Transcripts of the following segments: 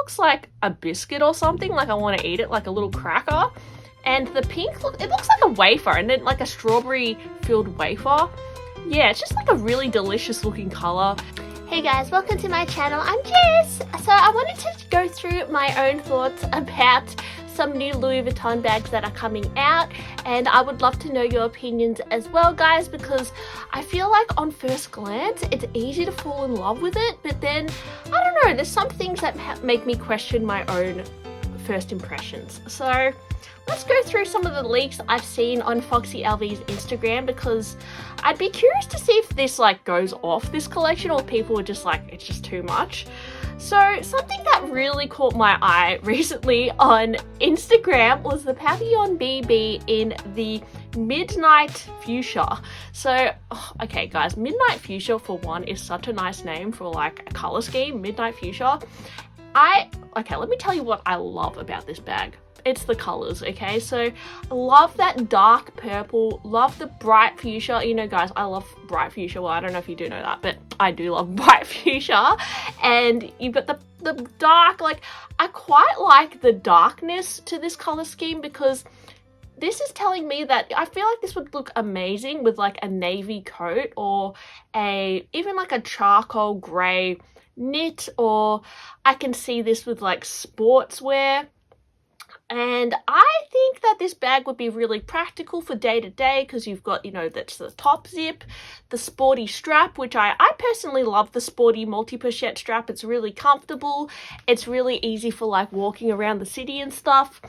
looks like a biscuit or something, like I want to eat it, like a little cracker. And the pink, it looks like a wafer, and then like a strawberry filled wafer. Yeah, it's just like a really delicious looking colour. Hey guys, welcome to my channel. I'm Jess. So I wanted to go through my own thoughts about some new Louis Vuitton bags that are coming out, and I would love to know your opinions as well, guys, because I feel like on first glance it's easy to fall in love with it, but then I don't know, there's some things that make me question my own first impressions. So let's go through some of the leaks I've seen on Foxy LV's Instagram, because I'd be curious to see if this like goes off this collection or people are just like, it's just too much. So something that really caught my eye recently on Instagram was the Papillon BB in the Midnight Fuchsia. So, okay guys, Midnight Fuchsia for one is such a nice name for like a color scheme, Midnight Fuchsia. Okay, let me tell you what I love about this bag. It's the colors, okay? So I love that dark purple, love the bright fuchsia. You know, guys, I love bright fuchsia. Well, I don't know if you do know that, but I do love bright fuchsia. And you've got the dark, like, I quite like the darkness to this color scheme, because this is telling me that I feel like this would look amazing with like a navy coat or even like a charcoal gray knit, or I can see this with like sportswear. And I think that this bag would be really practical for day to day, because you've got, you know, that's the top zip, the sporty strap, which I personally love the sporty multi-pochette strap. It's really comfortable. It's really easy for like walking around the city and stuff.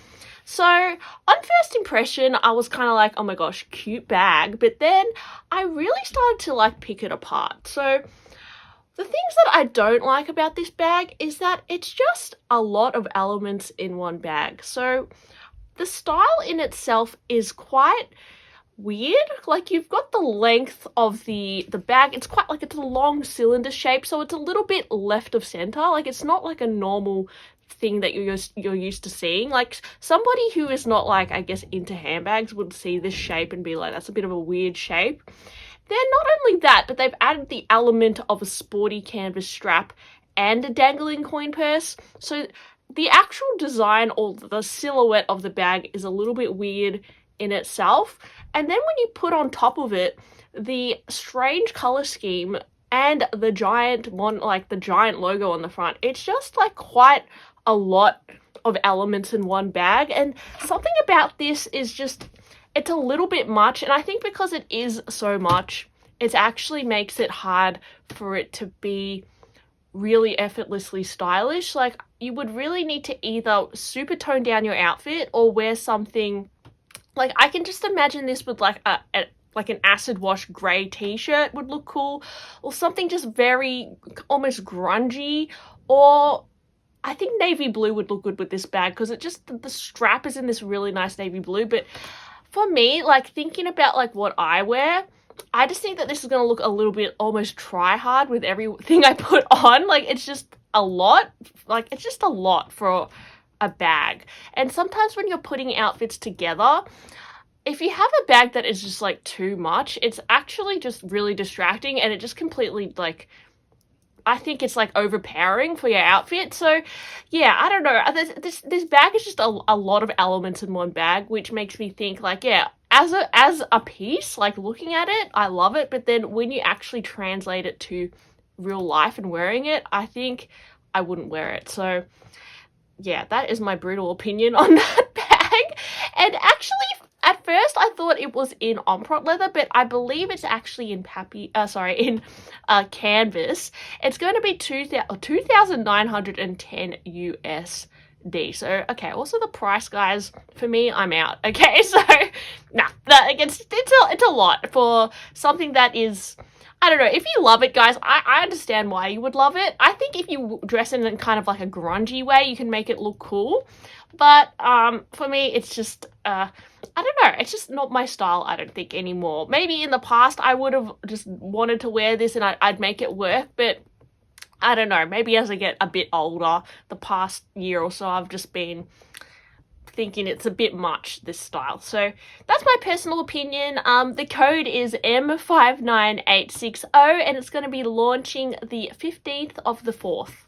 So on first impression, I was kind of like, oh my gosh, cute bag. But then I really started to like pick it apart. So the things that I don't like about this bag is that it's just a lot of elements in one bag. So the style in itself is quite weird. Like, you've got the length of the bag. It's quite like, it's a long cylinder shape, so it's a little bit left of center. Like, it's not like a normal thing that you're used to seeing. Like, somebody who is not like, I guess, into handbags would see this shape and be like, that's a bit of a weird shape. Then not only that, but they've added the element of a sporty canvas strap and a dangling coin purse. So the actual design or the silhouette of the bag is a little bit weird in itself. And then when you put on top of it the strange color scheme and the giant one, like the giant logo on the front, it's just like quite a lot of elements in one bag. And something about this is just, it's a little bit much, and I think because it is so much, it actually makes it hard for it to be really effortlessly stylish. Like, you would really need to either super tone down your outfit or wear something, like, I can just imagine this with like like an acid wash grey t-shirt would look cool, or something just very almost grungy, or I think navy blue would look good with this bag, because it just, the strap is in this really nice navy blue. But for me, like, thinking about like what I wear, I just think that this is going to look a little bit almost try hard with everything I put on. Like, it's just a lot. Like, it's just a lot for a bag. And sometimes when you're putting outfits together, if you have a bag that is just like too much, it's actually just really distracting, and it just completely, like, I think it's like overpowering for your outfit. So yeah, I don't know. This bag is just a lot of elements in one bag, which makes me think like, yeah, as a piece, like looking at it, I love it. But then when you actually translate it to real life and wearing it, I think I wouldn't wear it. So yeah, that is my brutal opinion on that bag. And actually, at first I thought it was in ompront leather, but I believe it's actually in canvas. It's going to be 2,910 USD. So, okay, also the price, guys, for me, I'm out. Okay, so, nah, it's a lot for something that is, I don't know, if you love it, guys, I understand why you would love it. I think if you dress in kind of like a grungy way, you can make it look cool. But for me, it's just, I don't know, it's just not my style, I don't think, anymore. Maybe in the past I would have just wanted to wear this and I'd make it work, but I don't know, maybe as I get a bit older, the past year or so, I've just been thinking it's a bit much, this style. So that's my personal opinion. The code is M59860, and it's going to be launching the 15th of the 4th.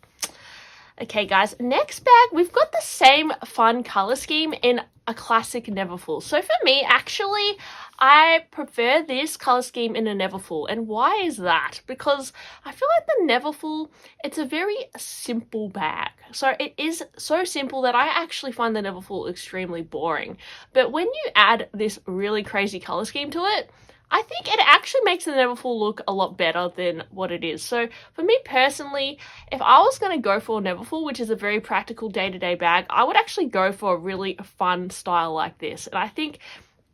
Okay guys, next bag, we've got the same fun color scheme in a classic Neverfull. So for me, actually, I prefer this color scheme in a Neverfull. And why is that? Because I feel like the Neverfull, it's a very simple bag. So it is so simple that I actually find the Neverfull extremely boring. But when you add this really crazy color scheme to it, I think it actually makes the Neverfull look a lot better than what it is. So for me personally, if I was going to go for a Neverfull, which is a very practical day-to-day bag, I would actually go for a really fun style like this. And I think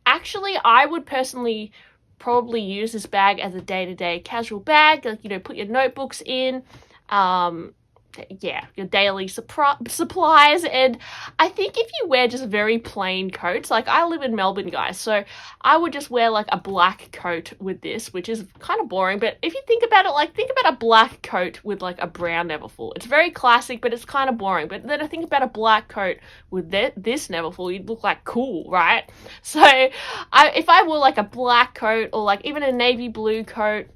actually I would personally probably use this bag as a day-to-day casual bag, like, you know, put your notebooks in, yeah, your daily supplies. And I think if you wear just very plain coats, like I live in Melbourne, guys, so I would just wear like a black coat with this, which is kind of boring. But if you think about it, like think about a black coat with like a brown Neverfull. It's very classic, but it's kind of boring. But then I think about a black coat with this Neverfull, you'd look like cool, right? So if I wore like a black coat or like even a navy blue coat,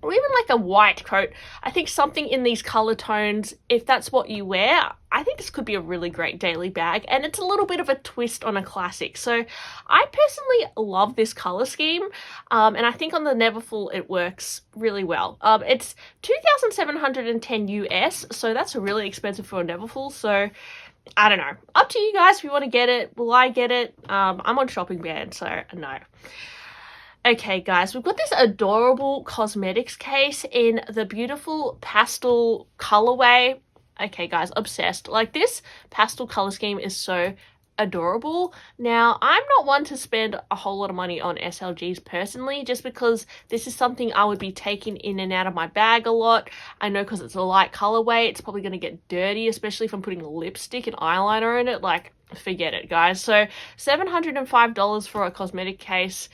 or even like a white coat, I think something in these color tones, if that's what you wear, I think this could be a really great daily bag. And it's a little bit of a twist on a classic. So I personally love this color scheme. And I think on the Neverfull, it works really well. It's 2,710 US. So that's really expensive for a Neverfull. So I don't know. Up to you guys if you want to get it. Will I get it? I'm on shopping ban, so no. Okay guys, we've got this adorable cosmetics case in the beautiful pastel colorway. Okay guys, obsessed. Like this pastel color scheme is so adorable. Now, I'm not one to spend a whole lot of money on SLGs personally, just because this is something I would be taking in and out of my bag a lot. I know because it's a light colorway, it's probably going to get dirty, especially if I'm putting lipstick and eyeliner in it. Like, forget it guys. So $705 for a cosmetic case.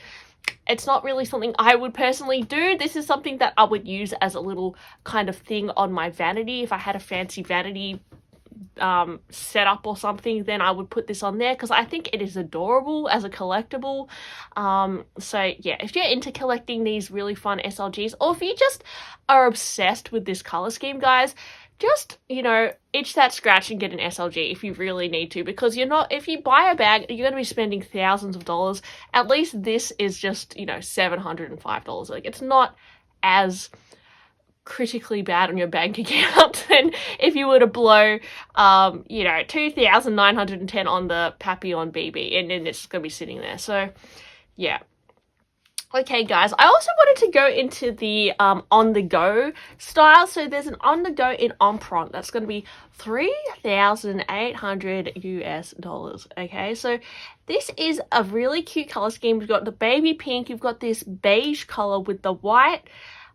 It's not really something I would personally do. This is something that I would use as a little kind of thing on my vanity. If I had a fancy vanity setup or something, then I would put this on there because I think it is adorable as a collectible. So yeah, if you're into collecting these really fun SLGs, or if you just are obsessed with this color scheme, guys, just, you know, itch that scratch and get an SLG if you really need to, because you're not, if you buy a bag, you're going to be spending thousands of dollars. At least this is just, you know, $705. Like, it's not as critically bad on your bank account than if you were to blow, you know, 2,910 on the Papillon BB, and then it's going to be sitting there. So, yeah. Okay guys, I also wanted to go into the on the go style. So there's an on the go in Empreinte that's going to be $3,800 US. Okay, so this is a really cute color scheme. You've got the baby pink, you've got this beige color with the white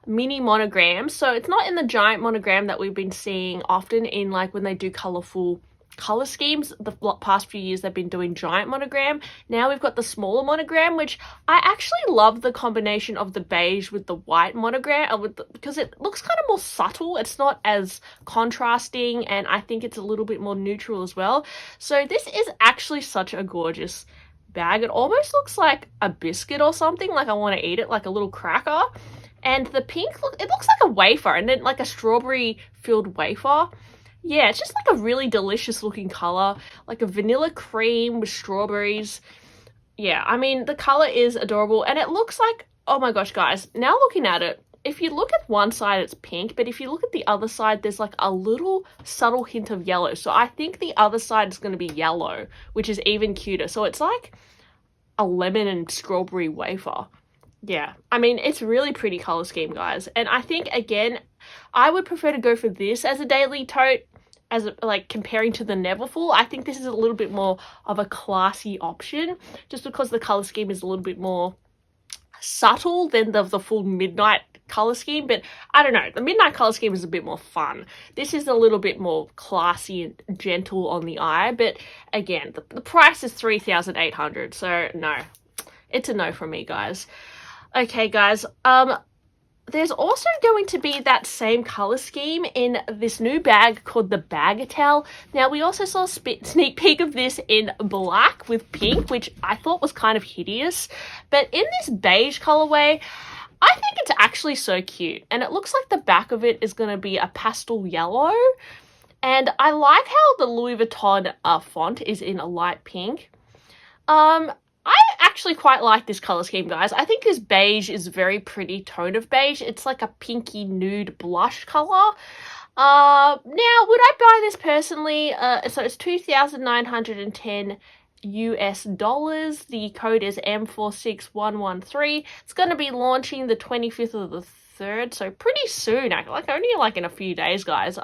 mini monogram. So it's not in the giant monogram that we've been seeing often in, like, when they do colorful color schemes. The past few years they've been doing giant monogram. Now we've got the smaller monogram, which I actually love the combination of the beige with the white monogram, because it looks kind of more subtle. It's not as contrasting, and I think it's a little bit more neutral as well. So this is actually such a gorgeous bag. It almost looks like a biscuit or something, like I want to eat it, like a little cracker. And the pink, it looks like a wafer, and then like a strawberry filled wafer. Yeah, it's just like a really delicious looking color, like a vanilla cream with strawberries. Yeah, I mean, the color is adorable, and it looks like, oh my gosh, guys, now looking at it, if you look at one side, it's pink, but if you look at the other side, there's like a little subtle hint of yellow. So I think the other side is going to be yellow, which is even cuter. So it's like a lemon and strawberry wafer. Yeah, I mean, it's really pretty color scheme, guys. And I think, again, I would prefer to go for this as a daily tote, like comparing to the Neverfull. I think this is a little bit more of a classy option, just because the color scheme is a little bit more subtle than the full midnight color scheme. But I don't know, the midnight color scheme is a bit more fun. This is a little bit more classy and gentle on the eye. But again, the price is $3,800, so no, it's a no from me, guys. Okay, guys, there's also going to be that same color scheme in this new bag called the Bagatelle. Now, we also saw a sneak peek of this in black with pink, which I thought was kind of hideous. But in this beige colorway, I think it's actually so cute. And it looks like the back of it is going to be a pastel yellow. And I like how the Louis Vuitton font is in a light pink. I actually quite like this color scheme, guys. I think this beige is a very pretty tone of beige. It's like a pinky nude blush color. Now, would I buy this personally? So it's $2,910 US. The code is M46113. It's going to be launching the 25th of the 3rd, so pretty soon, like only like in a few days, guys. Would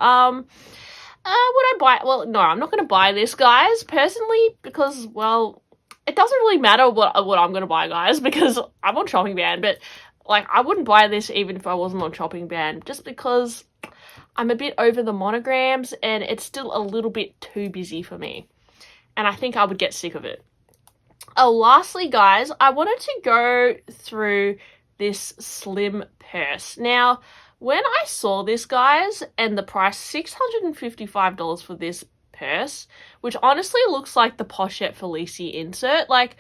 I buy it? Well, no, I'm not going to buy this, guys, personally, because, well, it doesn't really matter what I'm going to buy, guys, because I'm on Shopping Ban, but, like, I wouldn't buy this even if I wasn't on Shopping Ban, just because I'm a bit over the monograms, and it's still a little bit too busy for me, and I think I would get sick of it. Oh, lastly, guys, I wanted to go through this slim purse. Now, when I saw this, guys, and the price, $655 for this purse, which honestly looks like the Pochette Felicie insert. Like,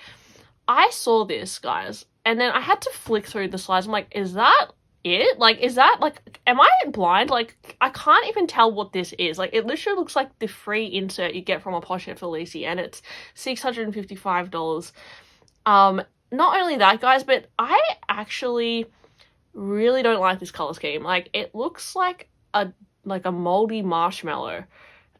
I saw this, guys, and then I had to flick through the slides. I'm like, is that it? Like, is that, like, am I blind? Like, I can't even tell what this is. Like, it literally looks like the free insert you get from a Pochette Felicie, and it's $655. Not only that, guys, but I actually really don't like this color scheme. Like, it looks like a moldy marshmallow.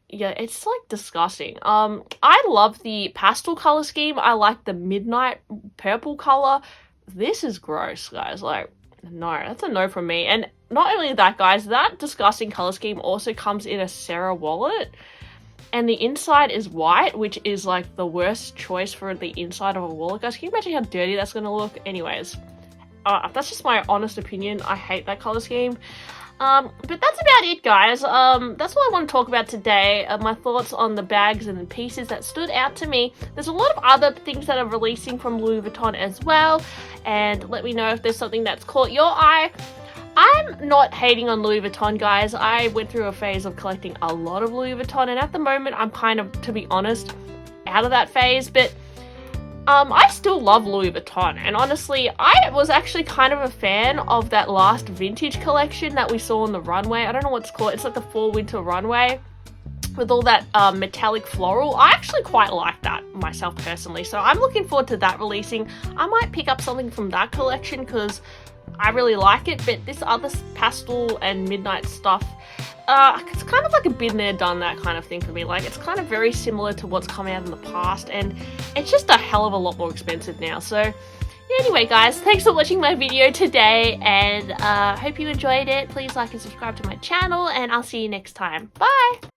Yeah, it's like disgusting. I love the pastel color scheme. I like the midnight purple color. This is gross, guys. Like, no, that's a no from me. And not only that, guys, that disgusting color scheme also comes in a Sarah wallet. And the inside is white, which is like the worst choice for the inside of a wallet, guys. Can you imagine how dirty that's going to look? Anyways, that's just my honest opinion. I hate that color scheme. But that's about it, guys. That's all I want to talk about today. My thoughts on the bags and the pieces that stood out to me. There's a lot of other things that are releasing from Louis Vuitton as well. And let me know if there's something that's caught your eye. I'm not hating on Louis Vuitton, guys. I went through a phase of collecting a lot of Louis Vuitton, and at the moment, I'm kind of, to be honest, out of that phase. But I still love Louis Vuitton, and honestly, I was actually kind of a fan of that last vintage collection that we saw on the runway. I don't know what it's called. It's like the fall winter runway with all that metallic floral. I actually quite like that myself personally, so I'm looking forward to that releasing. I might pick up something from that collection because I really like it, but this other pastel and midnight stuff, it's kind of like a been there, done that kind of thing for me. Like, it's kind of very similar to what's come out in the past, and it's just a hell of a lot more expensive now. So, yeah, anyway, guys, thanks for watching my video today, and hope you enjoyed it. Please like and subscribe to my channel, and I'll see you next time. Bye!